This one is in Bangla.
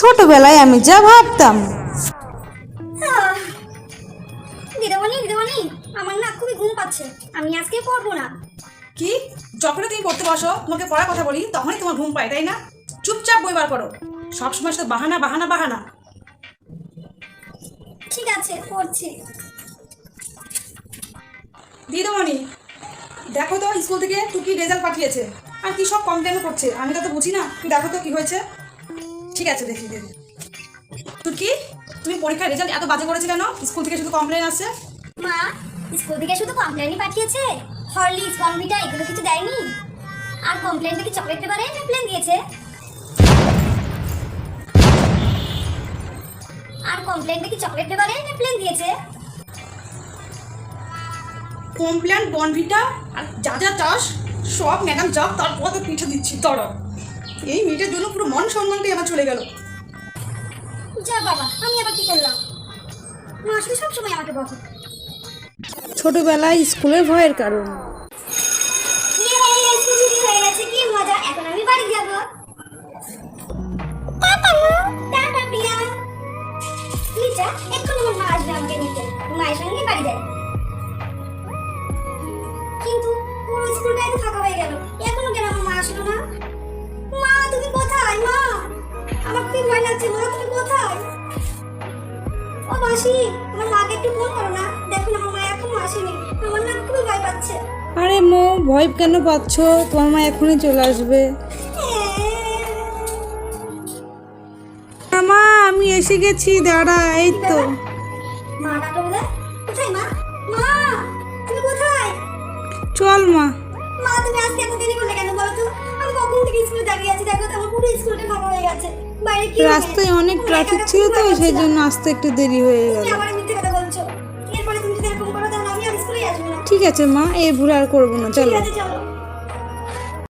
ছোটবেলায় আমি যা ভাবতাম। দিদিমণি দিদিমণি, আমার না খুবই ঘুম পাচ্ছে, আমি আজকে পড়বো না। কি? যখনই তুমি পড়তে বসো তোমাকে পড়ার কথা বলি তখনই তোমার ঘুম পায়, তাই না? চুপচাপ বই বার করো, সবসময় শুধু বাহানা বাহানা বাহানা। ঠিক আছে, পড়ছি। দিদিমণি দেখো তো, স্কুল থেকে টুকি রেজাল্ট পাঠিয়েছে আর কি সব কমপ্লেন করছে, আমি তো বুঝি না। তুই দেখো তো কি হয়েছে। ঠিক আছে, দেখি দেখি। টুকি, তুমি পরীক্ষার রেজাল্ট এত বাজে করেছে কেন? স্কুল থেকে শুধু কমপ্লেন আসছে। মা, স্কুল থেকে শুধু কমপ্লেনই পাঠিয়েছে, হরলিক্স বর্নভিটা এগুলো কিছু দেয়নি। আর কমপ্লেনটা কি চকলেট পেপারে না প্লেন দিয়েছে? আর কমপ্লেনটা কি চকলেট পেপারে না প্লেন দিয়েছে? কমপ্লেন বনভিটা আর যা যা চাস সব ম্যাডাম যাক, তারপর তো পিঠে দিচ্ছি দাঁড়াও। এই মেয়েটার জন্য পুরো মন সম্মানটাই আমার চলে গেল। যা বাবা, আমি আবার কি করলাম? মা আসলে সবসময় আমাকে বকে। ছোটবেলায় স্কুলের ভয়ের কারণ। স্কুল ছুটি হয়ে গেছে, কি মজা! এখন আমি বাড়ি যাব। টাটা প্রিয়া। লিজা, এক্ষুনি আমার মা আসবে আমাকে নিতে, মায়ের সঙ্গে বাড়ি যাই। কিন্তু পুরো স্কুলটাই তো ফাঁকা হয়ে গেল, এখনো কেন আমার মা আসলো না? মা, তুমি কোথায়? মা, আমার খুবই ভয় লাগছে। মা, তুমি কোথায়? ও মাসি, আমার মাকে একটু ফোন করো না, দেখো না আমার মা এখনো আসেনি, আমার না খুবই ভয় পাচ্ছে। আরে মো, ভয় কেন পাচ্ছ? তোমার মা এখনই চলে আসবে। মা, আমি এসে গেছি, দাঁড়া। এই তো। মা ডাকলো বলে? কোথায় মা? মা, তুমি কোথায়? চল মা। মা, তুমি আজকে এত দেরি করলে কেন বলো তো? আমি কখন থেকে স্কুলে দাঁড়িয়ে আছি, দেখো তো আমার পুরো স্কুলটা ফাঁকা হয়ে গেছে। বাইরে কি রাস্তায় অনেক ট্রাফিক ছিল তো, সেই জন্য আসতে একটু দেরি হয়ে গেল। তুমি আবার মিথ্যে কথা বলছো। এরপরে তুমি যদি এরকম করো তাহলে আমি আর স্কুলে আসবো না। ঠিক আছে মা, এই ভুল আর করবো না, ঠিক চলো। আছে, চলো।